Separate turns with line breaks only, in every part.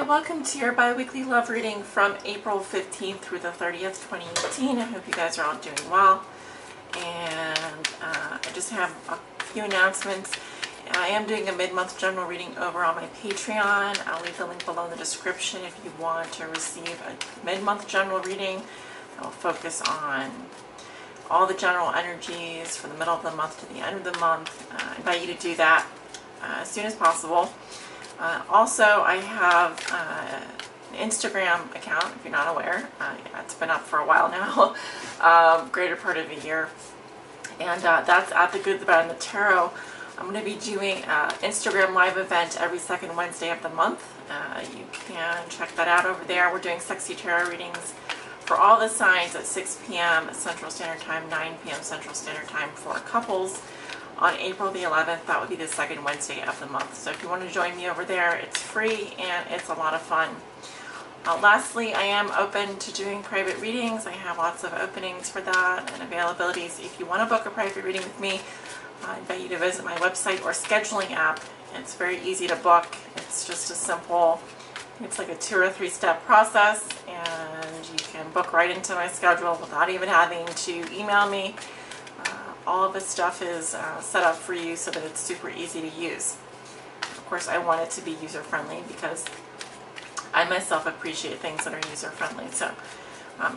welcome to your bi-weekly love reading from April 15th through the 30th, 2018. I hope you guys are all doing well. And I just have a few announcements. I am doing a mid-month general reading over on my Patreon. I'll leave the link below in the description if you want to receive a mid-month general reading. I'll focus on all the general energies from the middle of the month to the end of the month. I invite you to do that as soon as possible. Also, I have an Instagram account, if you're not aware. It's been up for a while now, greater part of a year. And that's at The Good, the Bad, and the Tarot. I'm going to be doing an Instagram live event every second Wednesday of the month. You can check that out over there. We're doing sexy tarot readings for all the signs at 6 p.m. Central Standard Time, 9 p.m. Central Standard Time for couples. On April the 11th, that would be the second Wednesday of the month. So if you want to join me over there, it's free and it's a lot of fun. Lastly, I am open to doing private readings. I have lots of openings for that and availabilities. If you want to book a private reading with me, I invite you to visit my website or scheduling app. It's very easy to book. It's just a simple, it's like a 2 or 3 step process, and you can book right into my schedule without even having to email me. All of this stuff is set up for you so that it's super easy to use. Of course, I want it to be user-friendly because I myself appreciate things that are user-friendly. So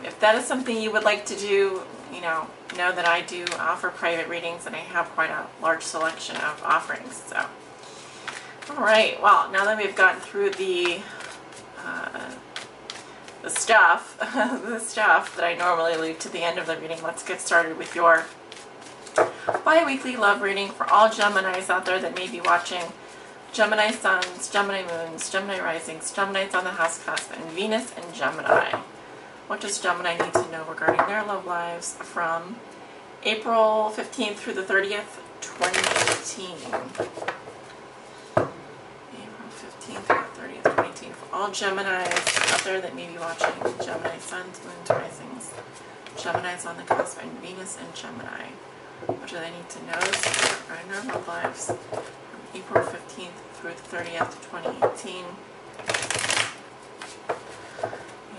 if that is something you would like to do, know that I do offer private readings and I have quite a large selection of offerings. So, all right, well, now that we've gotten through the stuff, the stuff that I normally leave to the end of the reading, let's get started with your bi-weekly love reading for all Geminis out there that may be watching. Gemini suns, Gemini moons, Gemini risings, Geminis on the house cusp, and Venus in Gemini. What does Gemini need to know regarding their love lives from April 15th through the 30th, 2018? April 15th through the 30th, 2018. For all Geminis out there that may be watching. Gemini suns, moons, risings, Geminis on the cusp, and Venus in Gemini. What do they need to know regarding their love lives from April 15th through the 30th, 2018?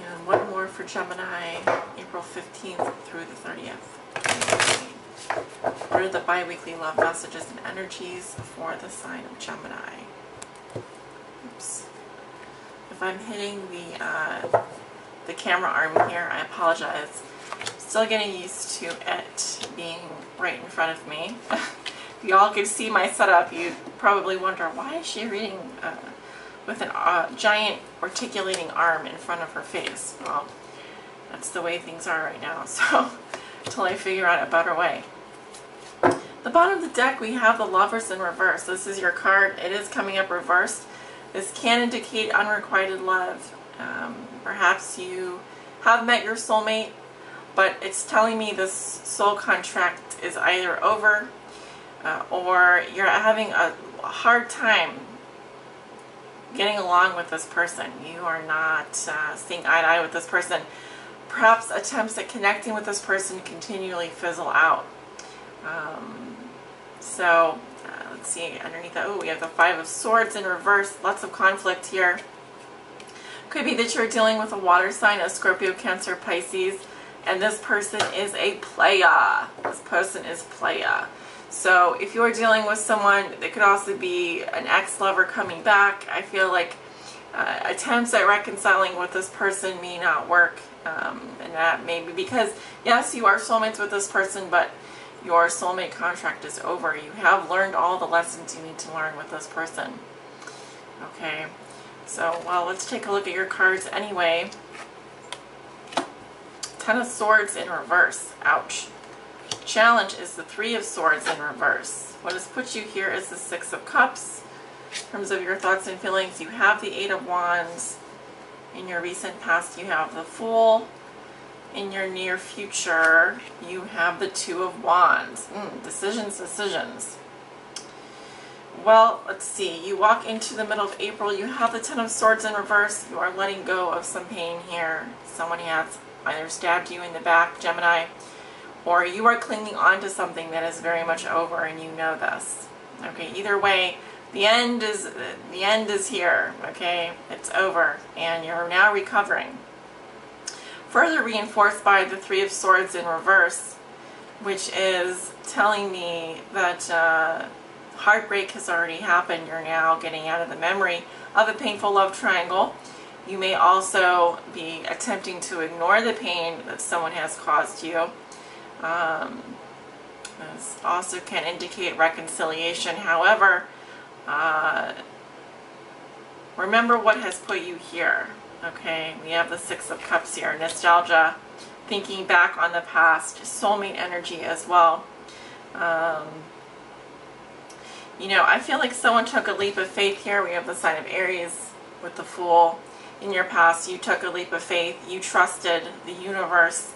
And one more for Gemini, April 15th through the 30th, 2018. What are the bi-weekly love messages and energies for the sign of Gemini? Oops. If I'm hitting the camera arm here, I apologize. Still getting used to it being right in front of me. If you all could see my setup, you'd probably wonder, why is she reading with a giant articulating arm in front of her face? Well, that's the way things are right now, so until I figure out a better way. The bottom of the deck, we have the Lovers in reverse. This is your card. It is coming up reversed. This can indicate unrequited love. Perhaps you have met your soulmate, but it's telling me this soul contract is either over or you're having a hard time getting along with this person. You are not seeing eye to eye with this person. Perhaps attempts at connecting with this person continually fizzle out. Let's see, underneath that, oh, we have the 5 of Swords in reverse. Lots of conflict here. Could be that you're dealing with a water sign, a Scorpio, Cancer, Pisces, and this person is a playa. This person is playa. So if you're dealing with someone, it could also be an ex-lover coming back. I feel like attempts at reconciling with this person may not work. And that may be because, yes, you are soulmates with this person, but your soulmate contract is over. You have learned all the lessons you need to learn with this person. Okay, so, well, let's take a look at your cards anyway. 10 of Swords in reverse. Ouch. Challenge is the 3 of Swords in reverse. What has put you here is the 6 of Cups. In terms of your thoughts and feelings, you have the 8 of Wands. In your recent past, you have the Fool. In your near future, you have the 2 of Wands. Decisions, decisions. Well, let's see. You walk into the middle of April, you have the 10 of Swords in reverse. You are letting go of some pain here. Someone has either stabbed you in the back, Gemini, or you are clinging on to something that is very much over and you know this. Okay, either way, the end is here, okay? It's over, and you're now recovering. Further reinforced by the Three of Swords in reverse, which is telling me that heartbreak has already happened. You're now getting out of the memory of a painful love triangle. You may also be attempting to ignore the pain that someone has caused you. This also can indicate reconciliation. However, remember what has put you here. Okay, we have the Six of Cups here. Nostalgia, thinking back on the past, soulmate energy as well. You know, I feel like someone took a leap of faith here. We have the sign of Aries with the Fool. In your past, you took a leap of faith. You trusted the universe.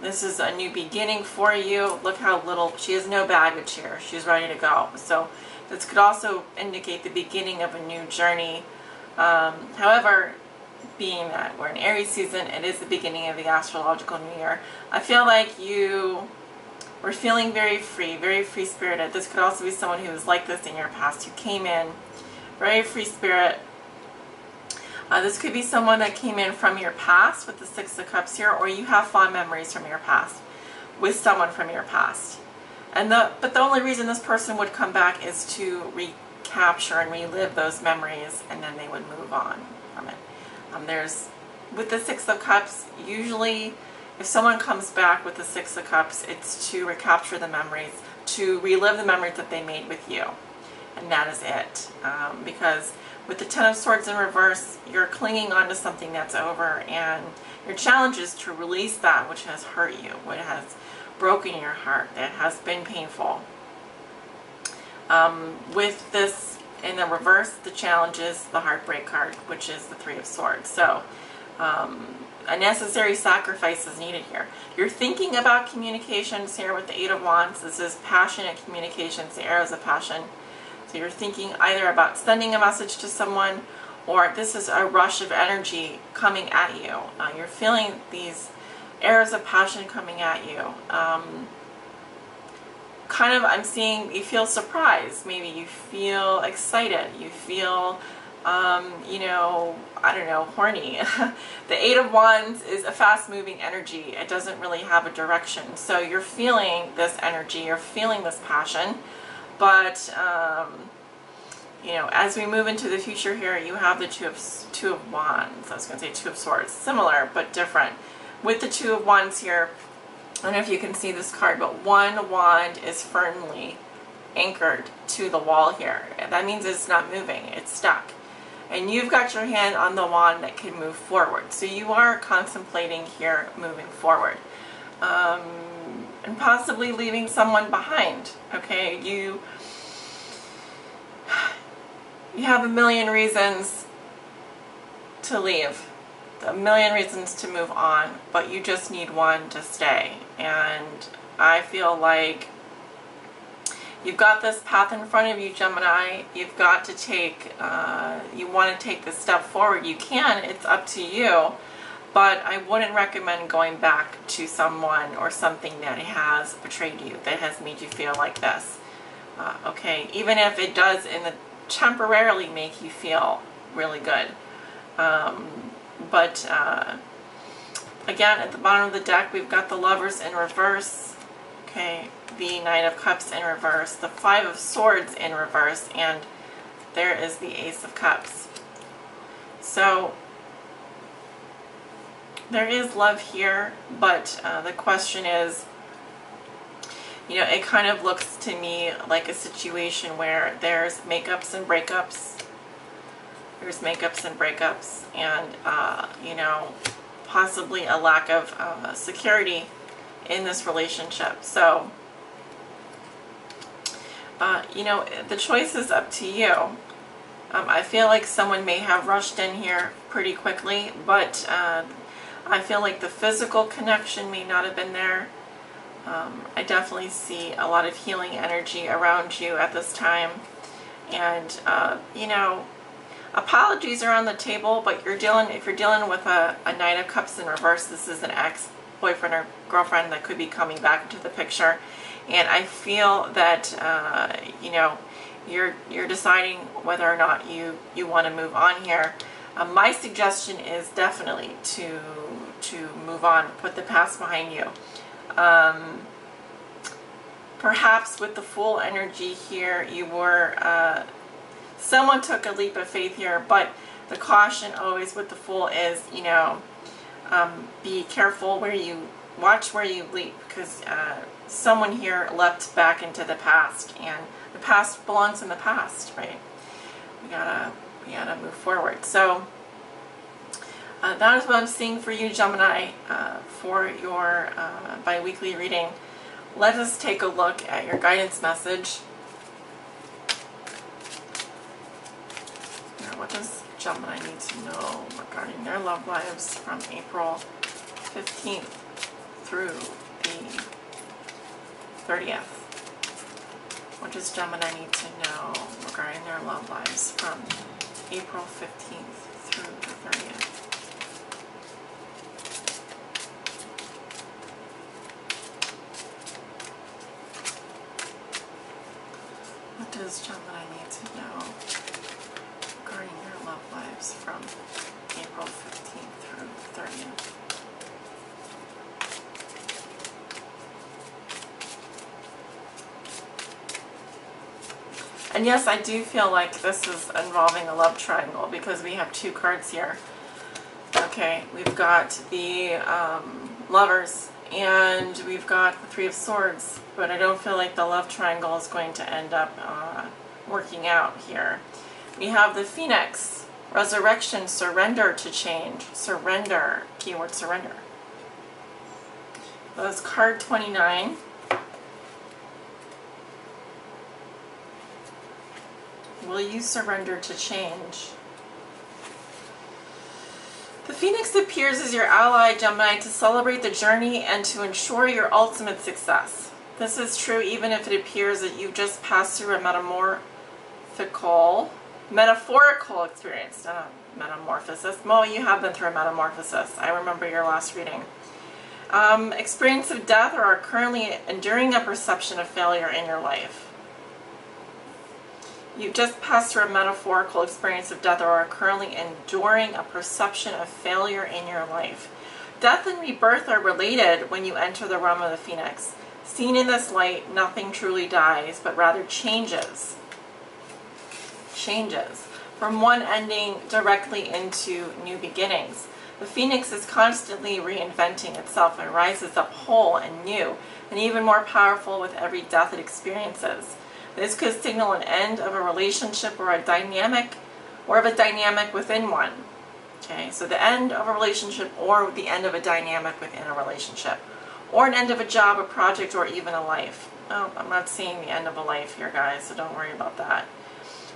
This is a new beginning for you. Look how little, she has no baggage here. She's ready to go. So this could also indicate the beginning of a new journey. However, being that we're in Aries season, it is the beginning of the astrological new year. I feel like you were feeling very free-spirited. This could also be someone who was like this in your past, who came in very free spirit. This could be someone that came in from your past with the Six of Cups here, or you have fond memories from your past with someone from your past. But the only reason this person would come back is to recapture and relive those memories, and then they would move on from it. With the Six of Cups, usually if someone comes back with the Six of Cups, it's to recapture the memories, to relive the memories that they made with you. And that is it. Because with the Ten of Swords in reverse, you're clinging on to something that's over, and your challenge is to release that which has hurt you, what has broken your heart, that has been painful. With this in the reverse, the challenge is the heartbreak card, which is the Three of Swords. So a necessary sacrifice is needed here. You're thinking about communications here with the Eight of Wands. This is passionate communications, the arrows of passion. So you're thinking either about sending a message to someone, or this is a rush of energy coming at you. You're feeling these arrows of passion coming at you. I'm seeing you feel surprised. Maybe you feel excited. You feel, you know, I don't know, horny. The Eight of Wands is a fast-moving energy. It doesn't really have a direction. So you're feeling this energy. You're feeling this passion. But, you know, as we move into the future here, you have the Two of Wands. I was going to say Two of Swords. Similar, but different. With the Two of Wands here, I don't know if you can see this card, but one wand is firmly anchored to the wall here. That means it's not moving. It's stuck. And you've got your hand on the wand that can move forward. So you are contemplating here moving forward. And possibly leaving someone behind, okay? You have a million reasons to leave, a million reasons to move on, but you just need one to stay. And I feel like you've got this path in front of you, Gemini. You've got to take, you want to take this step forward. You can, it's up to you. But I wouldn't recommend going back to someone or something that has betrayed you, that has made you feel like this. Okay, even if it does temporarily make you feel really good. Again, at the bottom of the deck, we've got the Lovers in reverse. Okay, the Knight of Cups in reverse, the Five of Swords in reverse, and there is the Ace of Cups. So there is love here, but the question is, you know, it kind of looks to me like a situation where there's makeups and breakups. There's makeups and breakups, and, you know, possibly a lack of security in this relationship. So, you know, the choice is up to you. I feel like someone may have rushed in here pretty quickly, but I feel like the physical connection may not have been there. I definitely see a lot of healing energy around you at this time. And, you know, apologies are on the table, but if you're dealing with a Knight of Cups in reverse, this is an ex-boyfriend or girlfriend that could be coming back into the picture. And I feel that, you know, you're deciding whether or not you want to move on here. My suggestion is definitely to move on, put the past behind you. Perhaps with the Fool energy here, you were someone took a leap of faith here, but the caution always with the Fool is, you know, be careful where you watch where you leap, because someone here leapt back into the past, and the past belongs in the past, right? We gotta move forward. So that is what I'm seeing for you, Gemini, for your bi-weekly reading. Let us take a look at your guidance message. Now, what does Gemini need to know regarding their love lives from April 15th through the 30th? What does Gemini need to know regarding their love lives from April 15th through the 30th? What does Gemini need to know regarding their love lives from April 15th through the 30th? And yes, I do feel like this is involving a love triangle, because we have two cards here. Okay, we've got the Lovers, and we've got the Three of Swords, but I don't feel like the love triangle is going to end up working out here. We have the Phoenix, Resurrection, Surrender to change. Surrender, keyword surrender. That's card 29. Will you surrender to change? The Phoenix appears as your ally, Gemini, to celebrate the journey and to ensure your ultimate success. This is true even if it appears that you've just passed through a metaphorical experience, not a metamorphosis. Well, you have been through a metamorphosis. I remember your last reading. Experience of death, or are currently enduring a perception of failure in your life. You've just passed through a metaphorical experience of death, or are currently enduring a perception of failure in your life. Death and rebirth are related when you enter the realm of the Phoenix. Seen in this light, nothing truly dies, but rather changes. Changes from one ending directly into new beginnings. The Phoenix is constantly reinventing itself and rises up whole and new, and even more powerful with every death it experiences. This could signal an end of a relationship or a dynamic within one. Okay, so the end of a relationship or the end of a dynamic within a relationship, or an end of a job, a project, or even a life. Oh, I'm not seeing the end of a life here, guys, so don't worry about that.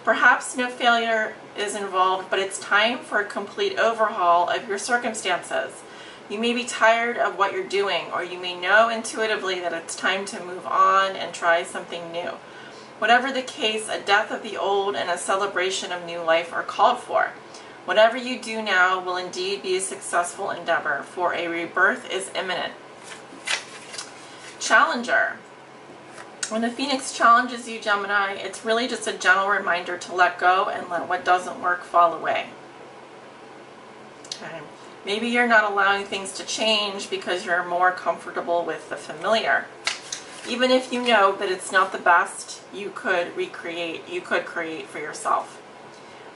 Perhaps no failure is involved, but it's time for a complete overhaul of your circumstances. You may be tired of what you're doing, or you may know intuitively that it's time to move on and try something new. Whatever the case, a death of the old and a celebration of new life are called for. Whatever you do now will indeed be a successful endeavor, for a rebirth is imminent. Challenger. When the Phoenix challenges you, Gemini, it's really just a gentle reminder to let go and let what doesn't work fall away. Okay. Maybe you're not allowing things to change because you're more comfortable with the familiar. Even if you know that it's not the best you could create for yourself.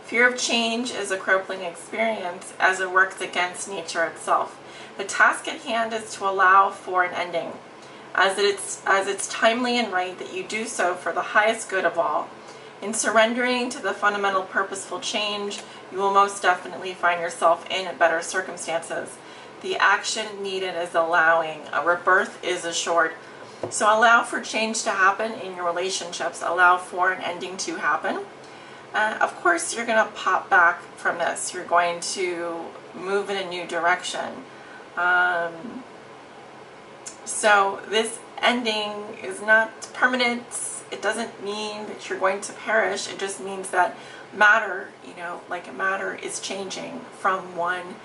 Fear of change is a crippling experience as it works against nature itself. The task at hand is to allow for an ending, as it's timely and right that you do so for the highest good of all. In surrendering to the fundamental purposeful change, you will most definitely find yourself in better circumstances. The action needed is allowing. A rebirth is assured. So allow for change to happen in your relationships. Allow for an ending to happen. Of course, you're going to pop back from this. You're going to move in a new direction. So this ending is not permanent. It doesn't mean that you're going to perish. It just means that matter, matter is changing from one.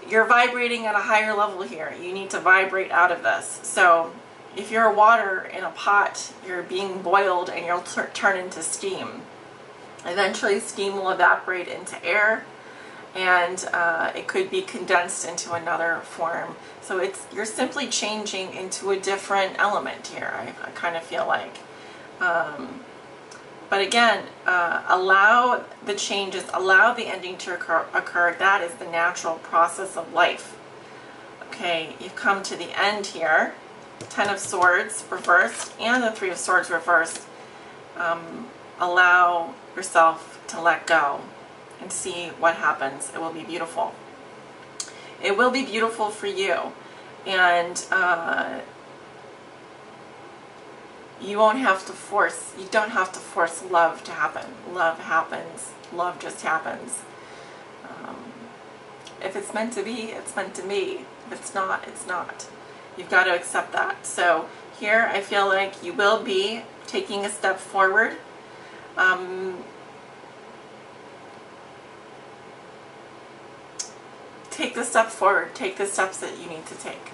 You're vibrating at a higher level here. You need to vibrate out of this. So if you're water in a pot, you're being boiled and you'll turn into steam. Eventually steam will evaporate into air, and it could be condensed into another form. So you're simply changing into a different element here, I kind of feel like. But again, allow the changes, allow the ending to occur. That is the natural process of life. Okay, you've come to the end here. 10 of Swords reversed and the 3 of Swords reversed. Allow yourself to let go and see what happens. It will be beautiful. It will be beautiful for you. And you don't have to force love to happen. Love happens. Love just happens. If it's meant to be, it's meant to be. If it's not, it's not. You've got to accept that. So here I feel like you will be taking a step forward. Take the step forward. Take the steps that you need to take.